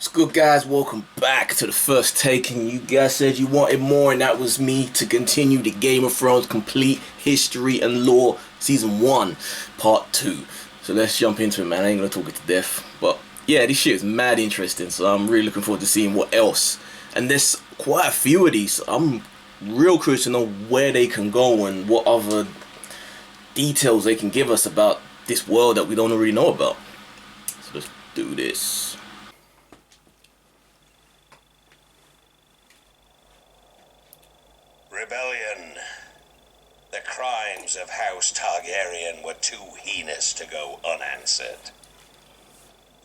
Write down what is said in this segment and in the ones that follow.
What's good, guys? Welcome back to the first take. And you guys said you wanted more, and that was me to continue the Game of Thrones Complete History and Lore Season 1, Part 2. So let's jump into it, man. I ain't gonna talk it to death. But yeah, this shit is mad interesting, so I'm really looking forward to seeing what else. And there's quite a few of these. I'm real curious to know where they can go and what other details they can give us about this world that we don't already know about. So let's do this. Rebellion. The crimes of House Targaryen were too heinous to go unanswered.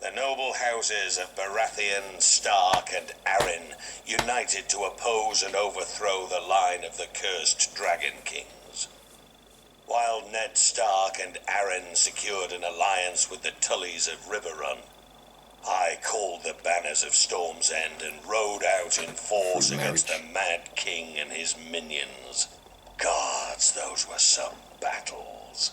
The noble houses of Baratheon, Stark, and Arryn united to oppose and overthrow the line of the cursed Dragon Kings. While Ned Stark and Arryn secured an alliance with the Tullys of Riverrun, I called the banners of Storm's End and rode out in force against the Mad King and his minions. Gods, those were some battles.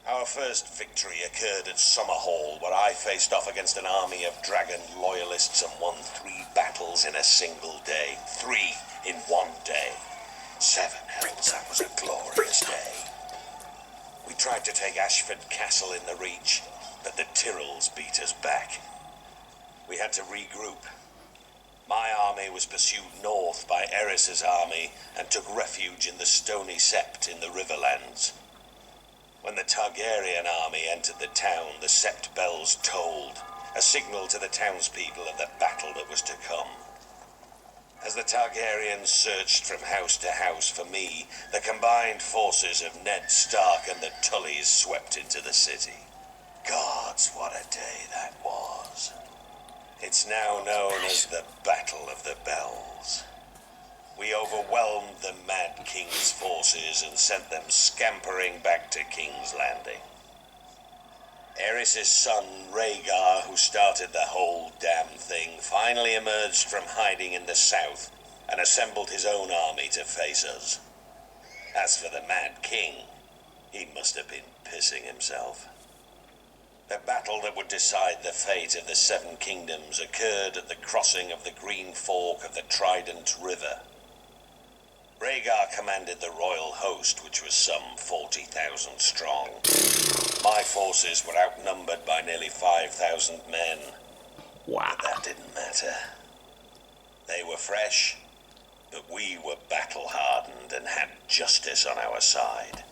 Our first victory occurred at Summerhall, where I faced off against an army of dragon loyalists and won 3 battles in a single day. 3 in one day. 7 hells, that was a glorious day. We tried to take Ashford Castle in the Reach, but the Tyrells beat us back. We had to regroup. My army was pursued north by Aerys's army and took refuge in the Stony Sept in the Riverlands. When the Targaryen army entered the town, the Sept bells tolled, a signal to the townspeople of the battle that was to come. As the Targaryens searched from house to house for me, the combined forces of Ned Stark and the Tullys swept into the city. Gods, what a day that was. It's now known as the Battle of the Bells. We overwhelmed the Mad King's forces and sent them scampering back to King's Landing. Aerys' son, Rhaegar, who started the whole damn thing, finally emerged from hiding in the south and assembled his own army to face us. As for the Mad King, he must have been pissing himself. The battle that would decide the fate of the 7 kingdoms occurred at the crossing of the Green Fork of the Trident River. Rhaegar commanded the royal host, which was some 40,000 strong. My forces were outnumbered by nearly 5,000 men. Wow. But that didn't matter. They were fresh, but we were battle-hardened and had justice on our side.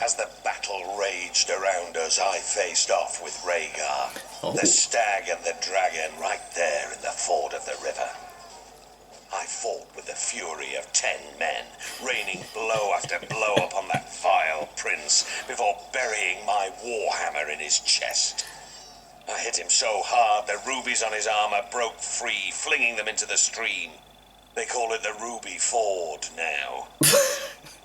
As the battle raged around us, I faced off with Rhaegar, the stag and the dragon, right there in the ford of the river. I fought with the fury of 10 men, raining blow after blow upon that vile prince before burying my warhammer in his chest. I hit him so hard the rubies on his armor broke free, flinging them into the stream. They call it the Ruby Ford now.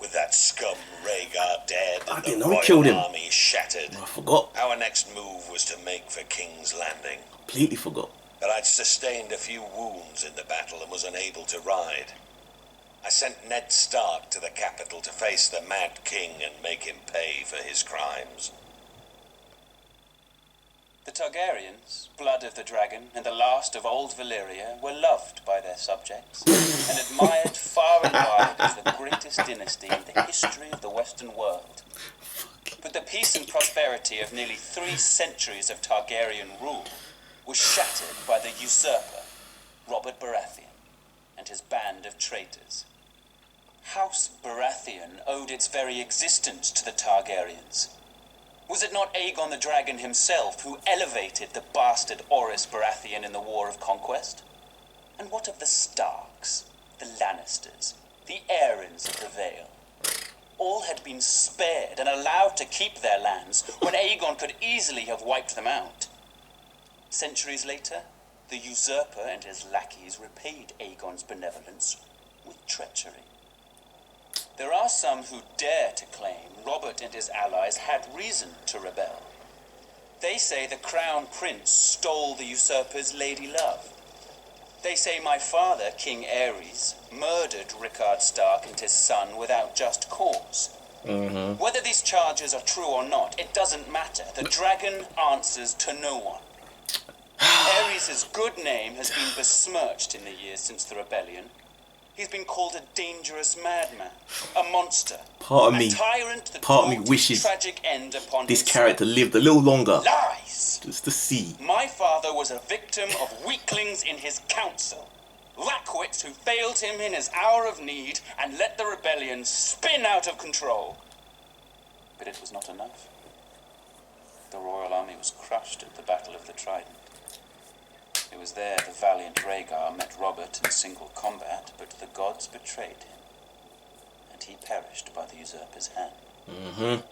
With that scum Rhaegar dead and the royal army shattered, I forgot. our next move was to make for King's Landing. Completely forgot. But I'd sustained a few wounds in the battle and was unable to ride. I sent Ned Stark to the capital to face the Mad King and make him pay for his crimes. The Targaryens, blood of the dragon, and the last of old Valyria, were loved by their subjects and admired far and wide as the greatest dynasty in the history of the Western world. But the peace and prosperity of nearly 3 centuries of Targaryen rule was shattered by the usurper, Robert Baratheon, and his band of traitors. House Baratheon owed its very existence to the Targaryens. Was it not Aegon the Dragon himself who elevated the bastard Orys Baratheon in the War of Conquest? And what of the Starks, the Lannisters, the Aryns of the Vale? All had been spared and allowed to keep their lands when Aegon could easily have wiped them out. Centuries later, the usurper and his lackeys repaid Aegon's benevolence with treachery. There are some who dare to claim Robert and his allies had reason to rebel. They say the crown prince stole the usurper's lady love. They say my father, King Aerys, murdered Rickard Stark and his son without just cause. Whether these charges are true or not, it doesn't matter. The dragon answers to no one. Aerys' good name has been besmirched in the years since the rebellion. He's been called a dangerous madman, a monster, a tyrant that brought his tragic end upon this himself. character lived a little longer. Lies! Just to see. My father was a victim of weaklings in his council. Lackwits who failed him in his hour of need and let the rebellion spin out of control. But it was not enough. The royal army was crushed at the Battle of the Trident. It was there the valiant Rhaegar met Robert in single combat, but the gods betrayed him, and he perished by the usurper's hand.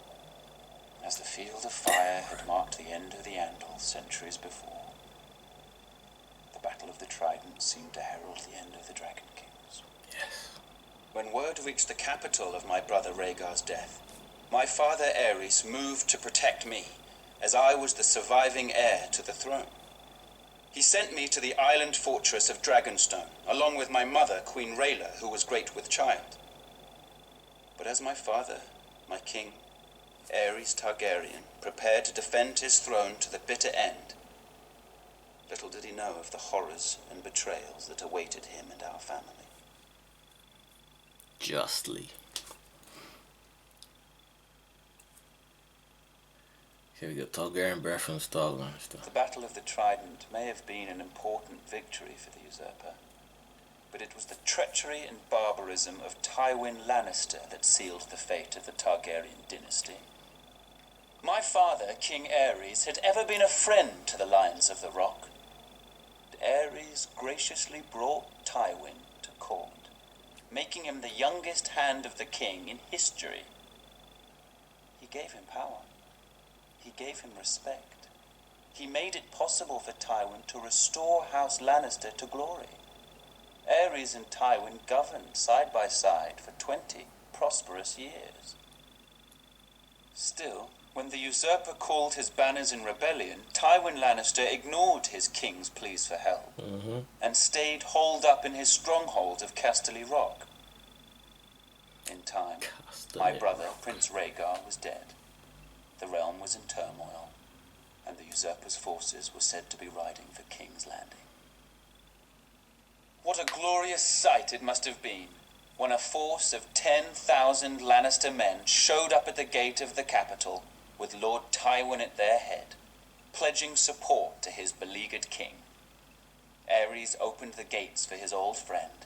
As the field of fire had marked the end of the Andal centuries before, the Battle of the Trident seemed to herald the end of the Dragon Kings. Yes. When word reached the capital of my brother Rhaegar's death, my father Aerys moved to protect me, as I was the surviving heir to the throne. He sent me to the island fortress of Dragonstone, along with my mother, Queen Rhaela, who was great with child. But as my father, my king, Aerys Targaryen, prepared to defend his throne to the bitter end, little did he know of the horrors and betrayals that awaited him and our family. Justly. Here we go, Targaryen breath from Starline stuff. The Battle of the Trident may have been an important victory for the usurper, but it was the treachery and barbarism of Tywin Lannister that sealed the fate of the Targaryen dynasty. My father, King Aerys, had ever been a friend to the Lions of the Rock. Aerys graciously brought Tywin to court, making him the youngest hand of the king in history. He gave him power. He gave him respect. He made it possible for Tywin to restore House Lannister to glory. Aerys and Tywin governed side by side for 20 prosperous years. Still, when the usurper called his banners in rebellion, Tywin Lannister ignored his king's pleas for help and stayed holed up in his stronghold of Casterly Rock. In time, my brother, Prince Rhaegar, was dead. The realm was in turmoil, and the usurper's forces were said to be riding for King's Landing. What a glorious sight it must have been when a force of 10,000 Lannister men showed up at the gate of the capital with Lord Tywin at their head, pledging support to his beleaguered king. Aerys opened the gates for his old friend.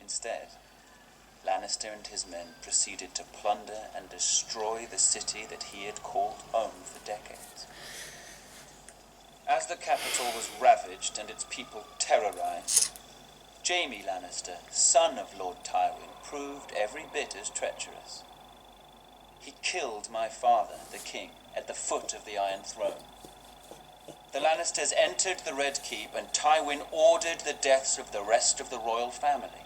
Instead, Lannister and his men proceeded to plunder and destroy the city that he had called home for decades. As the capital was ravaged and its people terrorized, Jaime Lannister, son of Lord Tywin, proved every bit as treacherous. He killed my father, the king, at the foot of the Iron Throne. The Lannisters entered the Red Keep, and Tywin ordered the deaths of the rest of the royal family.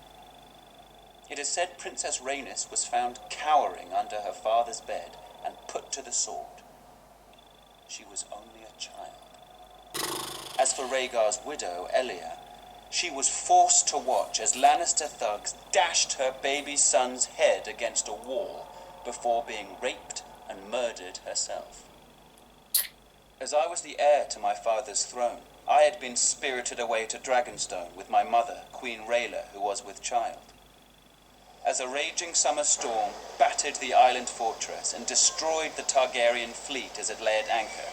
It is said Princess Rhaenys was found cowering under her father's bed and put to the sword. She was only a child. As for Rhaegar's widow, Elia, she was forced to watch as Lannister thugs dashed her baby son's head against a wall before being raped and murdered herself. As I was the heir to my father's throne, I had been spirited away to Dragonstone with my mother, Queen Rhaela, who was with child. As a raging summer storm battered the island fortress and destroyed the Targaryen fleet as it lay at anchor,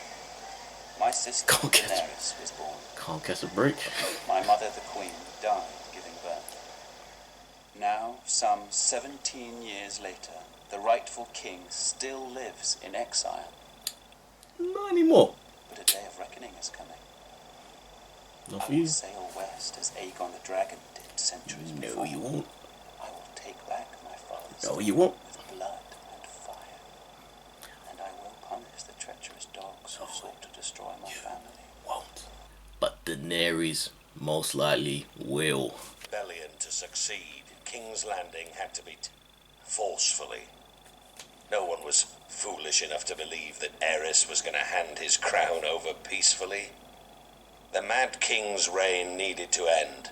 my sister Daenerys was born. Can't catch a break. My mother, the queen, died giving birth. Now, some 17 years later, the rightful king still lives in exile. Not anymore. But a day of reckoning is coming. Not for I will you. sail west as Aegon the Dragon did centuries before. No, you won't. I will take back my father's No, you won't. with blood and fire. And I will punish the treacherous dogs who sought to destroy my family. Won't. But Daenerys most likely will. Rebellion to succeed, King's Landing had to be forcefully. No one was foolish enough to believe that Aerys was going to hand his crown over peacefully. The Mad King's reign needed to end.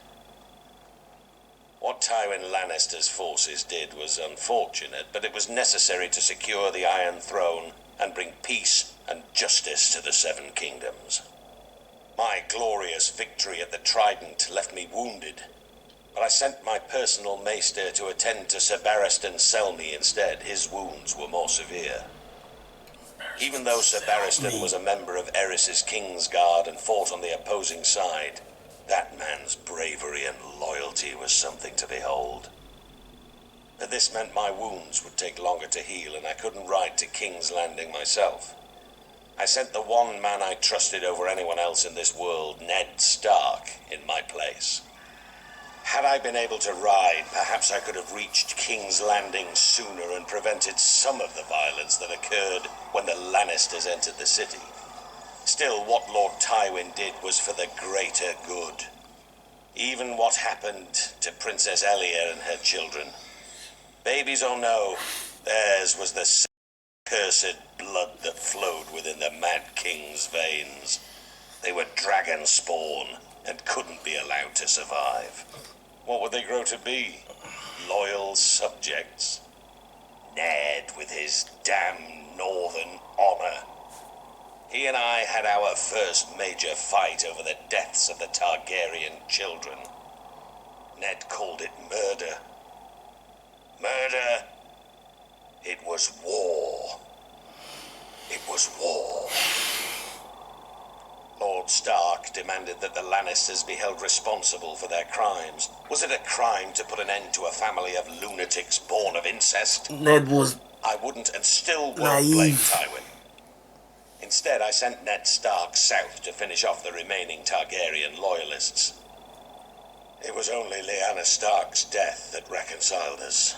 What Tywin Lannister's forces did was unfortunate, but it was necessary to secure the Iron Throne and bring peace and justice to the Seven Kingdoms. My glorious victory at the Trident left me wounded, but I sent my personal maester to attend to Sir Barristan Selmy instead. His wounds were more severe. Even though Sir Barristan was a member of Eris's Kingsguard and fought on the opposing side, that man's bravery and loyalty was something to behold. But this meant my wounds would take longer to heal, and I couldn't ride to King's Landing myself. I sent the one man I trusted over anyone else in this world, Ned Stark, in my place. Had I been able to ride, perhaps I could have reached King's Landing sooner and prevented some of the violence that occurred when the Lannisters entered the city. Still, what Lord Tywin did was for the greater good. Even what happened to Princess Elia and her children. Babies or no, theirs was the cursed blood that flowed within the Mad King's veins. They were dragon spawn and couldn't be allowed to survive. What would they grow to be? Loyal subjects? Ned with his damn northern honor. He and I had our first major fight over the deaths of the Targaryen children. Ned called it murder. Murder? It was war. It was war. Lord Stark demanded that the Lannisters be held responsible for their crimes. Was it a crime to put an end to a family of lunatics born of incest? Ned was I wouldn't and still won't naive. blame Tywin. Instead, I sent Ned Stark south to finish off the remaining Targaryen loyalists. It was only Lyanna Stark's death that reconciled us.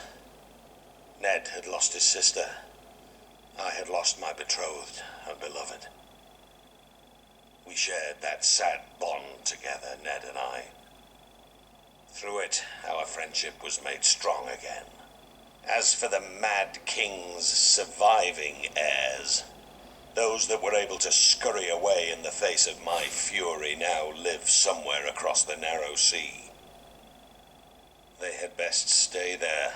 Ned had lost his sister. I had lost my betrothed and beloved. We shared that sad bond together, Ned and I. Through it, our friendship was made strong again. As for the Mad King's surviving heirs, those that were able to scurry away in the face of my fury now live somewhere across the narrow sea. They had best stay there.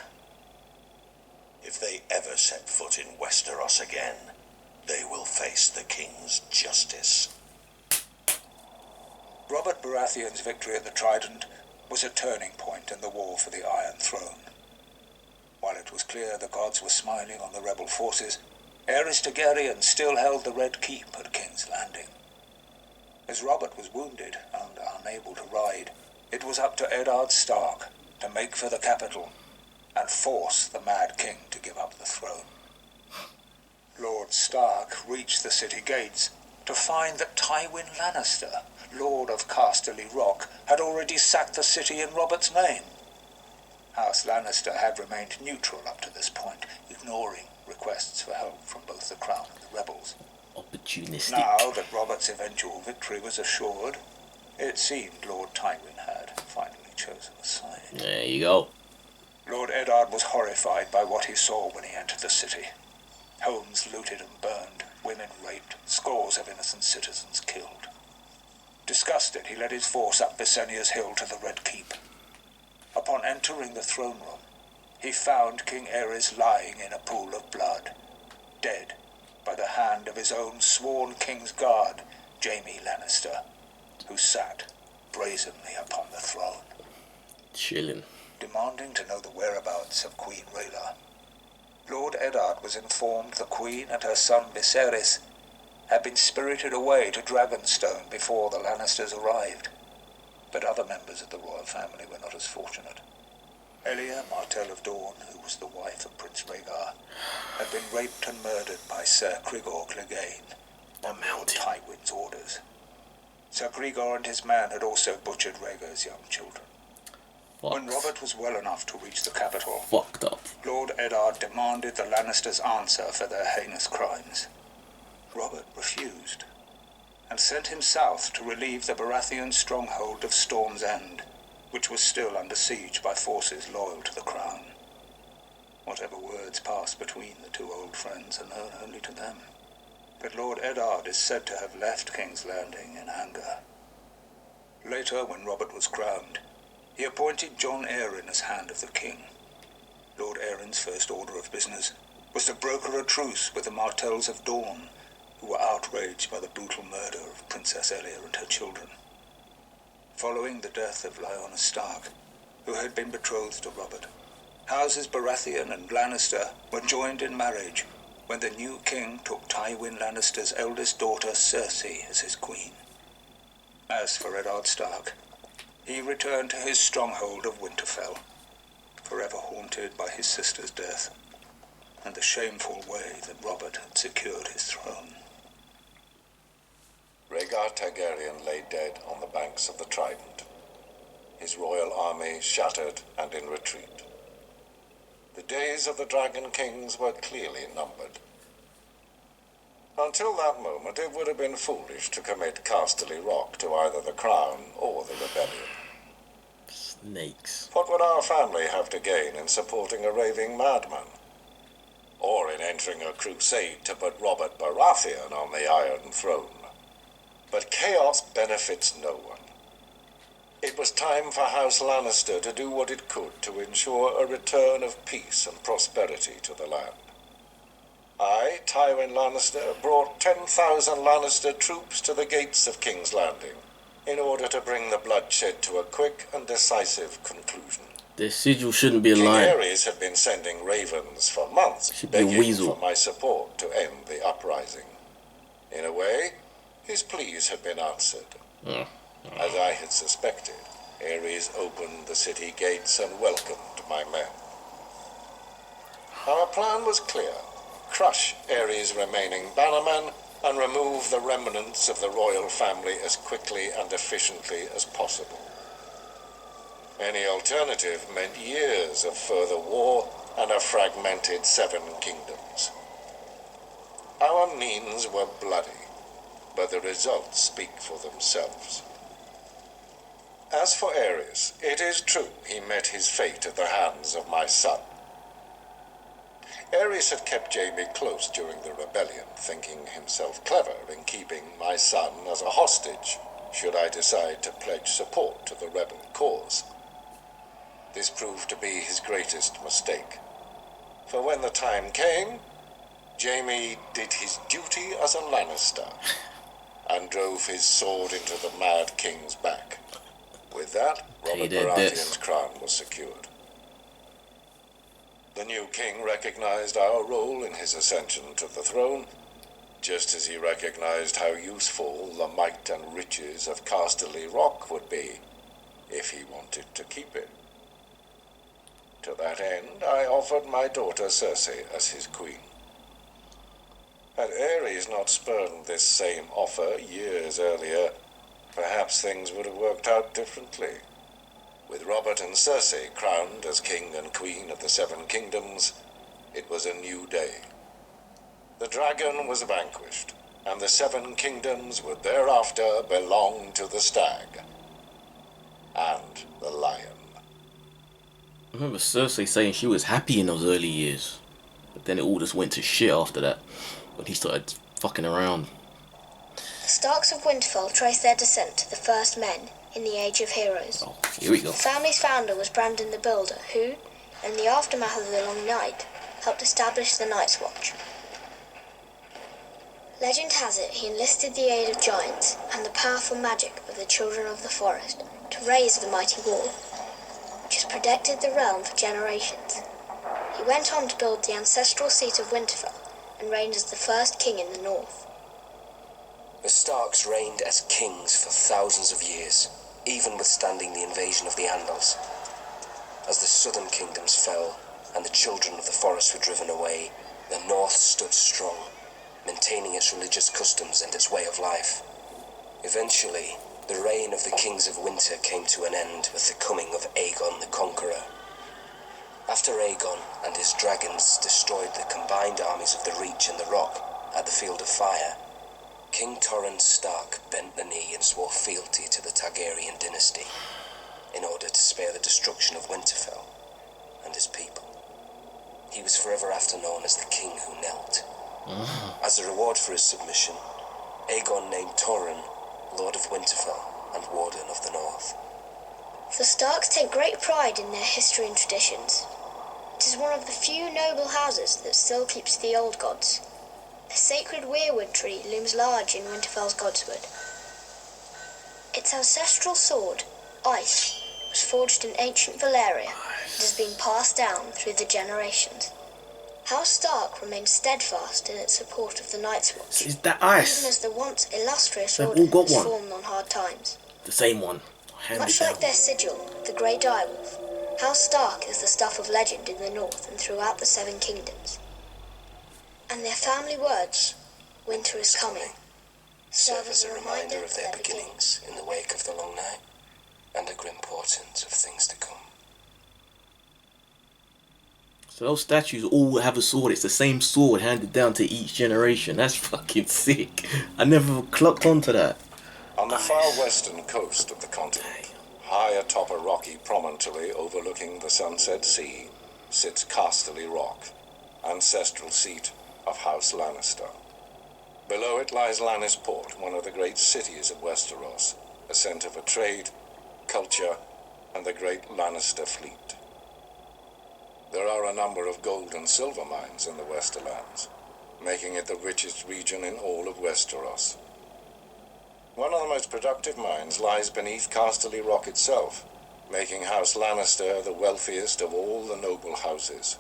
If they ever set foot in Westeros again, they will face the King's justice. Robert Baratheon's victory at the Trident was a turning point in the war for the Iron Throne. While it was clear the gods were smiling on the rebel forces, Aerys Targaryen still held the Red Keep at King's Landing. As Robert was wounded and unable to ride, it was up to Eddard Stark to make for the capital and force the Mad King to give up the throne. Lord Stark reached the city gates to find that Tywin Lannister, Lord of Casterly Rock, had already sacked the city in Robert's name. House Lannister had remained neutral up to this point, ignoring requests for help from both the Crown and the rebels. opportunistic. Now that Robert's eventual victory was assured, it seemed Lord Tywin had finally chosen a side. There you go. Lord Eddard was horrified by what he saw when he entered the city. Homes looted and burned, women raped, scores of innocent citizens killed. Disgusted, he led his force up Visenya's hill to the Red Keep. Upon entering the throne room, he found King Aerys lying in a pool of blood, dead by the hand of his own sworn King's Guard, Jaime Lannister, who sat brazenly upon the throne. Chilling. Demanding to know the whereabouts of Queen Rhaella, Lord Eddard was informed the Queen and her son Viserys had been spirited away to Dragonstone before the Lannisters arrived. But other members of the royal family were not as fortunate. Elia, Martell of Dorne, who was the wife of Prince Rhaegar, had been raped and murdered by Sir Grigor Clegane on Lord Tywin's orders. Sir Grigor and his man had also butchered Rhaegar's young children. When Robert was well enough to reach the capital, Fucked up. Lord Eddard demanded the Lannisters answer for their heinous crimes. Robert refused, and sent him south to relieve the Baratheon stronghold of Storm's End, which was still under siege by forces loyal to the crown. Whatever words passed between the two old friends are known only to them. But Lord Eddard is said to have left King's Landing in anger. Later, when Robert was crowned, he appointed Jon Arryn as Hand of the King. Lord Arryn's first order of business was to broker a truce with the Martells of Dorne, who were outraged by the brutal murder of Princess Elia and her children. Following the death of Lyanna Stark, who had been betrothed to Robert, houses Baratheon and Lannister were joined in marriage when the new king took Tywin Lannister's eldest daughter Cersei as his queen. As for Eddard Stark, he returned to his stronghold of Winterfell, forever haunted by his sister's death and the shameful way that Robert had secured his throne. Rhaegar Targaryen lay dead on the banks of the Trident, his royal army shattered and in retreat. The days of the Dragon Kings were clearly numbered. Until that moment, it would have been foolish to commit Casterly Rock to either the Crown or the Rebellion. Snakes. What would our family have to gain in supporting a raving madman? Or in entering a crusade to put Robert Baratheon on the Iron Throne? But chaos benefits no one. It was time for House Lannister to do what it could to ensure a return of peace and prosperity to the land. I, Tywin Lannister, brought 10,000 Lannister troops to the gates of King's Landing in order to bring the bloodshed to a quick and decisive conclusion. The sigil shouldn't be a King line. Aerys had been sending ravens for months, Should be a begging weasel. for my support to end the uprising. In a way, his pleas had been answered. As I had suspected, Aerys opened the city gates and welcomed my men. Our plan was clear. Crush Aerys' remaining bannermen and remove the remnants of the royal family as quickly and efficiently as possible. Any alternative meant years of further war and a fragmented Seven Kingdoms. Our means were bloody, but the results speak for themselves. As for Aerys, it is true he met his fate at the hands of my son. Aerys had kept Jaime close during the rebellion, thinking himself clever in keeping my son as a hostage, should I decide to pledge support to the rebel cause. This proved to be his greatest mistake, for when the time came, Jaime did his duty as a Lannister, and drove his sword into the Mad King's back. With that, Robert Baratheon's crown was secured. The new king recognized our role in his ascension to the throne, just as he recognized how useful the might and riches of Casterly Rock would be, if he wanted to keep it. To that end, I offered my daughter Cersei as his queen. Had Aerys not spurned this same offer years earlier, perhaps things would have worked out differently. With Robert and Cersei crowned as king and queen of the Seven Kingdoms, it was a new day. The dragon was vanquished, and the Seven Kingdoms would thereafter belong to the stag and the lion. I remember Cersei saying she was happy in those early years, but then it all just went to shit after that, when he started fucking around. The Starks of Winterfell trace their descent to the first men in the Age of Heroes. Oh, here we go. The family's founder was Brandon the Builder, who, in the aftermath of the Long Night, helped establish the Night's Watch. Legend has it he enlisted the aid of giants and the powerful magic of the Children of the Forest to raise the mighty wall, which has protected the realm for generations. He went on to build the ancestral seat of Winterfell and reigned as the first king in the north. The Starks reigned as kings for thousands of years, even withstanding the invasion of the Andals. As the southern kingdoms fell and the Children of the Forest were driven away, the north stood strong, maintaining its religious customs and its way of life. Eventually, the reign of the Kings of Winter came to an end with the coming of Aegon the Conqueror. After Aegon and his dragons destroyed the combined armies of the Reach and the Rock at the Field of Fire, King Torrhen Stark bent the knee and swore fealty to the Targaryen dynasty in order to spare the destruction of Winterfell and his people. He was forever after known as the King Who Knelt. As a reward for his submission, Aegon named Torrhen Lord of Winterfell and Warden of the North. The Starks take great pride in their history and traditions. It is one of the few noble houses that still keeps the old gods. The sacred weirwood tree looms large in Winterfell's Godswood. Its ancestral sword, Ice, was forged in ancient Valyria and has been passed down through the generations. House Stark remains steadfast in its support of the Night's Watch, So is that Ice? even as the once illustrious They've order all got has one. fallen on hard times. The same one. Hand Much it down. like their sigil, the Grey Direwolf, House Stark is the stuff of legend in the north and throughout the Seven Kingdoms. And their family words, "Winter is coming," serve as a reminder of their beginnings in the wake of the long night, and a grim portent of things to come. So those statues all have a sword. It's the same sword handed down to each generation. That's fucking sick. I never clocked onto that. On the far western coast of the continent, high atop a rocky promontory overlooking the Sunset Sea, sits Casterly Rock, ancestral seat of House Lannister. Below it lies Lannisport, one of the great cities of Westeros, a centre for trade, culture, and the great Lannister fleet. There are a number of gold and silver mines in the Westerlands, making it the richest region in all of Westeros. One of the most productive mines lies beneath Casterly Rock itself, making House Lannister the wealthiest of all the noble houses.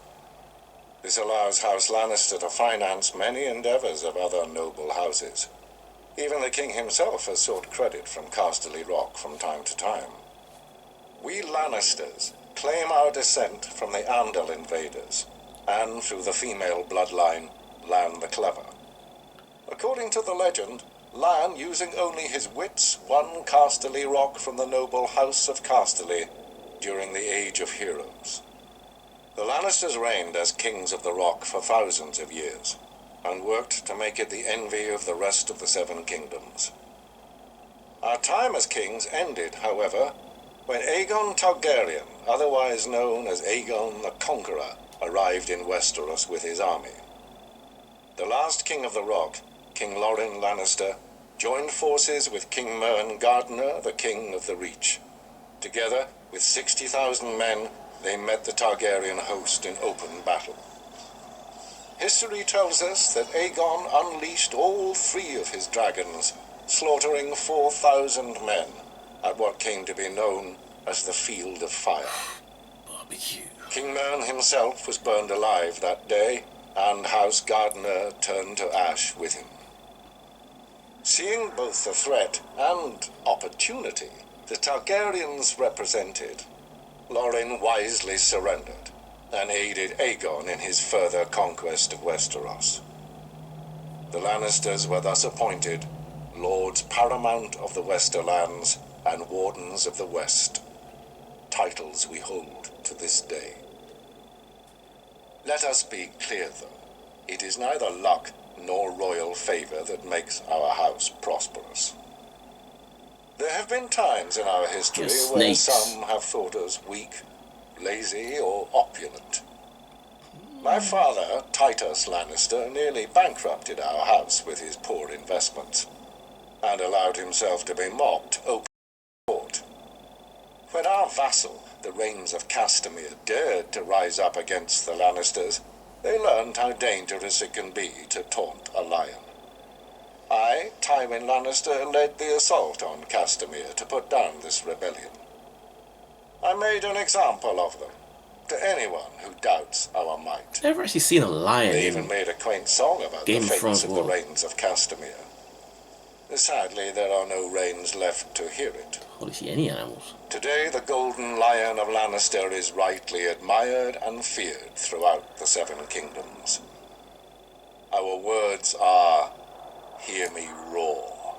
This allows House Lannister to finance many endeavors of other noble houses. Even the king himself has sought credit from Casterly Rock from time to time. We Lannisters claim our descent from the Andal invaders, and through the female bloodline, Lann the Clever. According to the legend, Lann, using only his wits, won Casterly Rock from the noble House of Casterly during the Age of Heroes. The Lannisters reigned as kings of the Rock for thousands of years, and worked to make it the envy of the rest of the Seven Kingdoms. Our time as kings ended, however, when Aegon Targaryen, otherwise known as Aegon the Conqueror, arrived in Westeros with his army. The last king of the Rock, King Lorin Lannister, joined forces with King Mern Gardener, the king of the Reach. Together, with 60,000 men, they met the Targaryen host in open battle. History tells us that Aegon unleashed all 3 of his dragons, slaughtering 4,000 men at what came to be known as the Field of Fire. Barbecue. King Mern himself was burned alive that day, and House Gardener turned to ash with him. Seeing both the threat and opportunity the Targaryens represented, Lorin wisely surrendered and aided Aegon in his further conquest of Westeros. The Lannisters were thus appointed Lords Paramount of the Westerlands and Wardens of the West, titles we hold to this day. Let us be clear, though, it is neither luck nor royal favor that makes our house prosperous. There have been times in our history Yes, where snakes. some have thought us weak, lazy, or opulent. My father, Titus Lannister, nearly bankrupted our house with his poor investments, and allowed himself to be mocked open court. When our vassal, the Rains of Castamere, dared to rise up against the Lannisters, they learned how dangerous it can be to taunt a lion. I, Tywin Lannister, led the assault on Castamere to put down this rebellion. I made an example of them, to anyone who doubts our might. Never actually seen a lion They in even made a quaint song about Game the of fates Thrones of the world. Rains of Castamere. Sadly, there are no rains left to hear it. hardly see any animals. Today, the Golden Lion of Lannister is rightly admired and feared throughout the Seven Kingdoms. Our words are, "Hear me roar."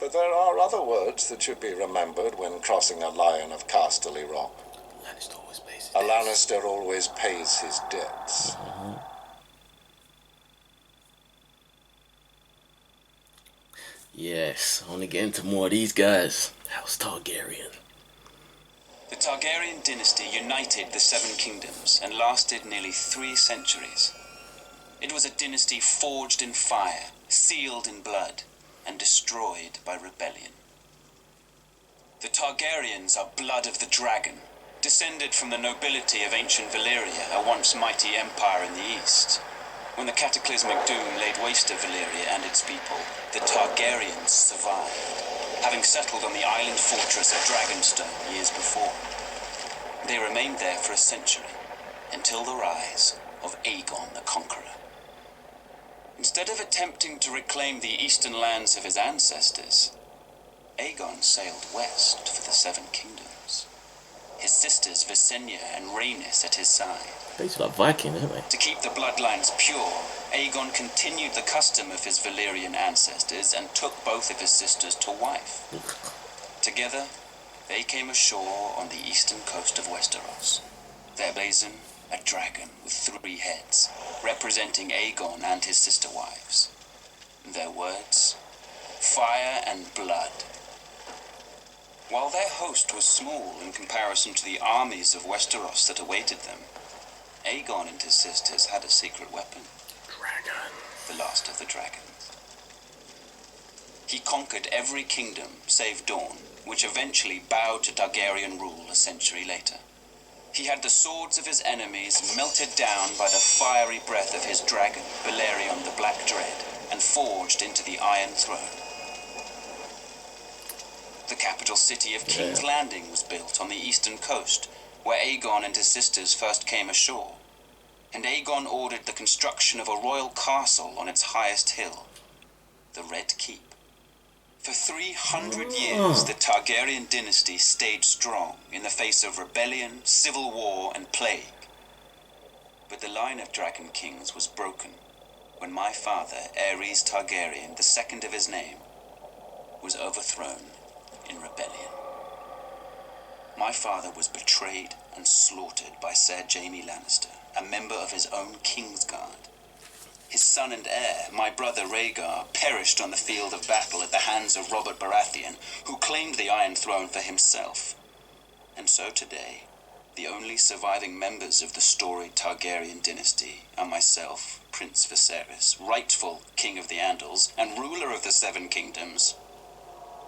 But there are other words that should be remembered when crossing a lion of Casterly Rock. Lannister always pays his A debts. Lannister always pays his debts. Yes, I want to get into more of these guys. House Targaryen. The Targaryen dynasty united the Seven Kingdoms and lasted nearly 3 centuries. It was a dynasty forged in fire, sealed in blood, and destroyed by rebellion. The Targaryens are blood of the dragon, descended from the nobility of ancient Valyria, a once mighty empire in the east. When the cataclysmic doom laid waste to Valyria and its people, the Targaryens survived, having settled on the island fortress of Dragonstone years before. They remained there for a century, until the rise of Aegon the Conqueror. Instead of attempting to reclaim the eastern lands of his ancestors, Aegon sailed west for the Seven Kingdoms, his sisters Visenya and Rhaenys at his side. Basically like Viking, isn't they? To keep the bloodlines pure, Aegon continued the custom of his Valyrian ancestors and took both of his sisters to wife. Together, they came ashore on the eastern coast of Westeros. Their blazon, a dragon with 3 heads, representing Aegon and his sister wives. Their words, fire and blood. While their host was small in comparison to the armies of Westeros that awaited them, Aegon and his sisters had a secret weapon. Dragon. The last of the dragons. He conquered every kingdom save Dorne, which eventually bowed to Targaryen rule a century later. He had the swords of his enemies melted down by the fiery breath of his dragon, Balerion the Black Dread, and forged into the Iron Throne. The capital city of King's Landing was built on the eastern coast, where Aegon and his sisters first came ashore, and Aegon ordered the construction of a royal castle on its highest hill, the Red Keep. For 300 years, the Targaryen dynasty stayed strong in the face of rebellion, civil war, and plague. But the line of dragon kings was broken when my father, Aerys Targaryen, the second of his name, was overthrown in rebellion. My father was betrayed and slaughtered by Ser Jaime Lannister, a member of his own Kingsguard. His son and heir, my brother Rhaegar, perished on the field of battle at the hands of Robert Baratheon, who claimed the Iron Throne for himself. And so today, the only surviving members of the storied Targaryen dynasty are myself, Prince Viserys, rightful King of the Andals and ruler of the Seven Kingdoms,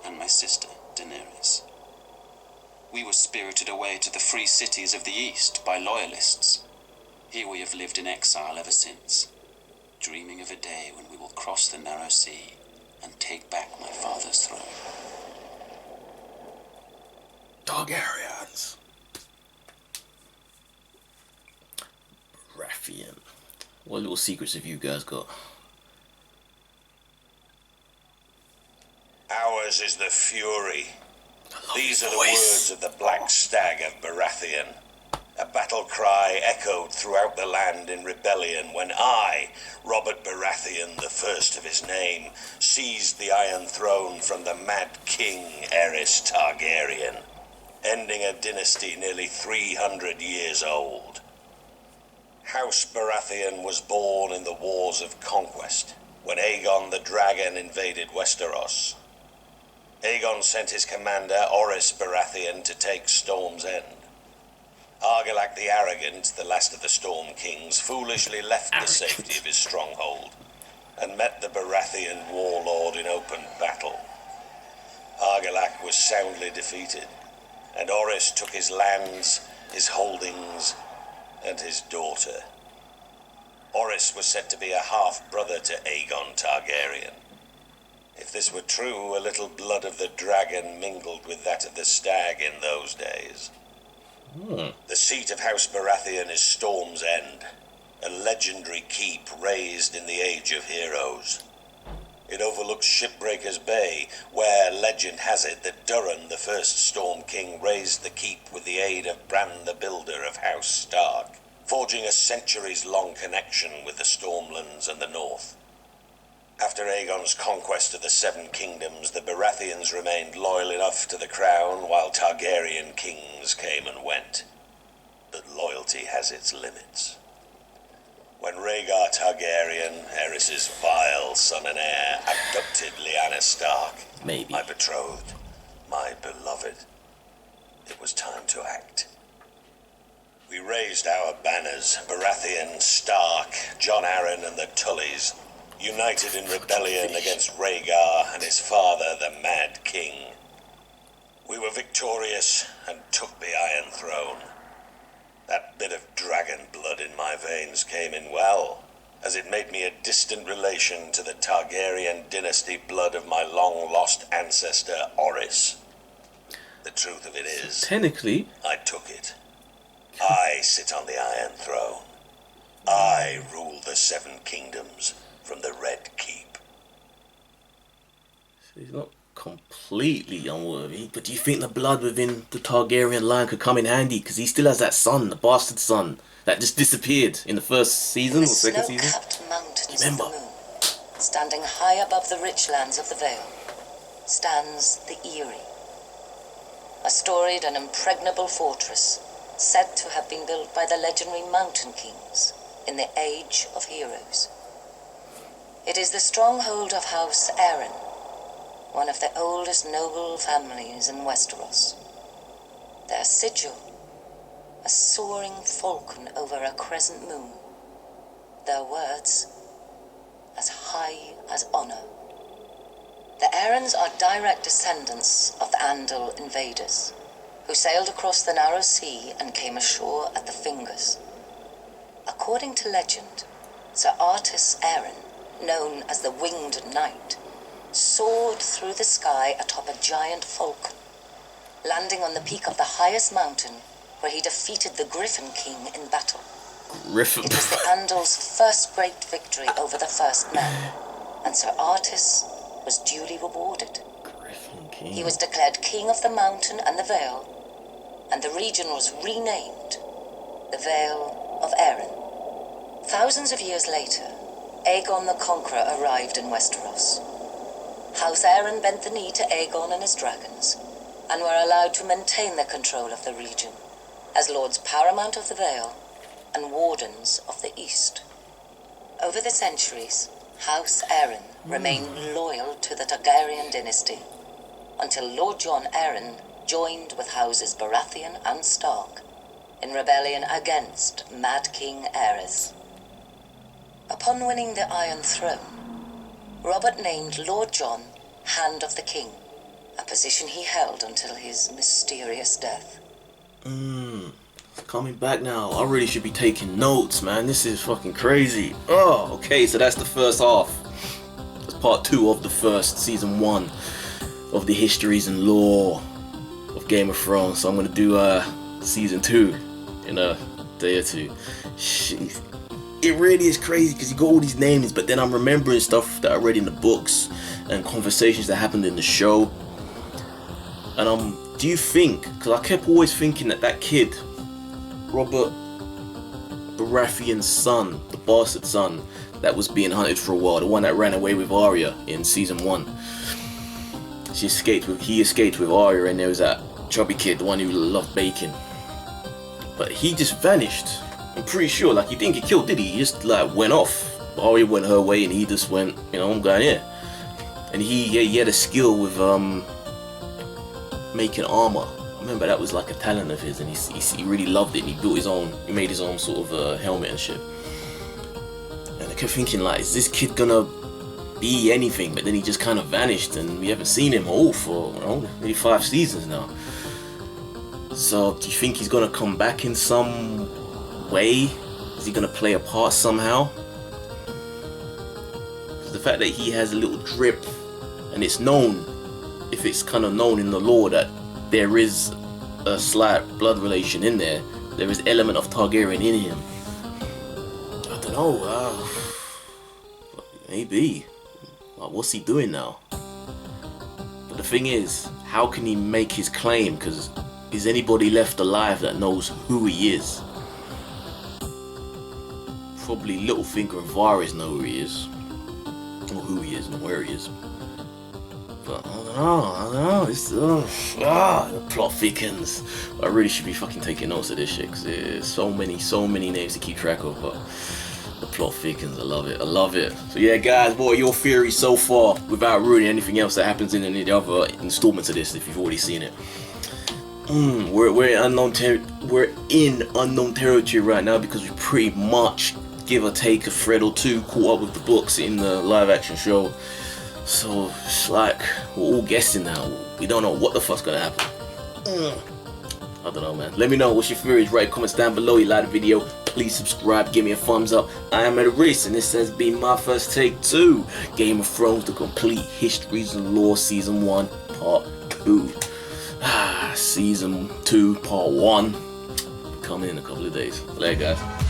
and my sister, Daenerys. We were spirited away to the free cities of the East by loyalists. Here we have lived in exile ever since, dreaming of a day when we will cross the narrow sea and take back my father's throne. Targaryens. Baratheon. What little secrets have you guys got? Ours is the fury. These are the words of the Black Stag of Baratheon. A battle cry echoed throughout the land in rebellion when I, Robert Baratheon, the first of his name, seized the Iron Throne from the Mad King Aerys Targaryen, ending a dynasty nearly 300 years old. House Baratheon was born in the Wars of Conquest, when Aegon the Dragon invaded Westeros. Aegon sent his commander, Orys Baratheon, to take Storm's End. Argilac the Arrogant, the last of the Storm Kings, foolishly left the safety of his stronghold and met the Baratheon warlord in open battle. Argilac was soundly defeated, and Orys took his lands, his holdings, and his daughter. Orys was said to be a half-brother to Aegon Targaryen. If this were true, a little blood of the dragon mingled with that of the stag in those days. The seat of House Baratheon is Storm's End, a legendary keep raised in the Age of Heroes. It overlooks Shipbreaker's Bay, where legend has it that Durin, the first Storm King, raised the keep with the aid of Bran the Builder of House Stark, forging a centuries-long connection with the Stormlands and the North. After Aegon's conquest of the Seven Kingdoms, the Baratheons remained loyal enough to the crown while Targaryen kings came and went. But loyalty has its limits. When Rhaegar Targaryen, Aerys' vile son and heir, abducted Lyanna Stark, my betrothed, my beloved, it was time to act. We raised our banners, Baratheon, Stark, Jon Arryn and the Tullys, united in rebellion against Rhaegar and his father, the Mad King. We were victorious and took the Iron Throne. That bit of dragon blood in my veins came in well, as it made me a distant relation to the Targaryen dynasty blood of my long-lost ancestor, Oris. The truth of it is, Technically, I took it. I sit on the Iron Throne. I rule the Seven Kingdoms from the Red Keep. he's not completely unworthy, but do you think the blood within the Targaryen line could come in handy? Because he still has that son, the bastard son, that just disappeared in the first season or second season. Snow-capped mountains Remember? of the moon, standing high above the rich lands of the Vale, stands the Eyrie, a storied and impregnable fortress said to have been built by the legendary Mountain Kings in the Age of Heroes. It is the stronghold of House Arryn, one of the oldest noble families in Westeros. Their sigil, a soaring falcon over a crescent moon. Their words, as high as honor. The Arryns are direct descendants of the Andal invaders, who sailed across the narrow sea and came ashore at the Fingers. According to legend, Sir Artus Arryn, known as the Winged Knight, soared through the sky atop a giant falcon, landing on the peak of the highest mountain where he defeated the Griffin King in battle. Griffin. It was the Andal's first great victory over the First Men, and Sir Artus was duly rewarded. Griffin King. He was declared King of the Mountain and the Vale, and the region was renamed the Vale of Arryn. Thousands of years later, Aegon the Conqueror arrived in Westeros. House Arryn bent the knee to Aegon and his dragons, and were allowed to maintain their control of the region, as Lords Paramount of the Vale and Wardens of the East. Over the centuries, House Arryn remained loyal to the Targaryen dynasty, until Lord Jon Arryn joined with houses Baratheon and Stark in rebellion against Mad King Aerys. Upon winning the Iron Throne, Robert named Lord Jon Hand of the King, a position he held until his mysterious death. Coming back now. I really should be taking notes, man. This is fucking crazy. Oh, okay, so that's the first half. That's part 2 of the first season 1 of the histories and lore of Game of Thrones. So I'm gonna do season 2 in a day or two. Jeez. It really is crazy because you got all these names, but then I'm remembering stuff that I read in the books and conversations that happened in the show. And do you think, because I kept always thinking that kid, Robert Baratheon's son, the bastard son that was being hunted for a while, the one that ran away with Arya in season 1. He escaped with Arya, and there was that chubby kid, the one who loved bacon. But he just vanished. I'm pretty sure, like, he didn't get killed, did he? He just like went off. Arya went her way and he just went, I'm going here. And he had a skill with making armor. I remember that was like a talent of his, and he really loved it, and he made his own sort of helmet and shit. And I kept thinking, like, is this kid gonna be anything? But then he just kind of vanished, and we haven't seen him for maybe 5 seasons now. So do you think he's gonna come back in some way? Is he gonna play a part somehow? Because the fact that he has a little drip, and it's known, if it's kind of known in the lore that there is a slight blood relation in there, there is element of Targaryen in him. I don't know, maybe. Like, what's he doing now? But the thing is, how can he make his claim? Because is anybody left alive that knows who he is? Probably Littlefinger and Varys know who he is. Or who he is and where he is. But I don't know, it's, the plot thickens. I really should be fucking taking notes of this shit, because there's so many names to keep track of, but the plot thickens. I love it. So yeah, guys, what are your theories so far, without ruining anything else that happens in any of the other installments of this, if you've already seen it? We're in unknown territory right now, because we pretty much, give or take a thread or two, caught up with the books in the live action show. So it's like we're all guessing now. We don't know what the fuck's gonna happen. I don't know, man. Let me know what's your theories. Write comments down below. You like the video, please subscribe, give me a thumbs up. I am at a race, and this has been my first take to Game of Thrones: The Complete Histories and Lore Season 1 Part 2. Season 2 Part 1 coming in a couple of days. Later, guys.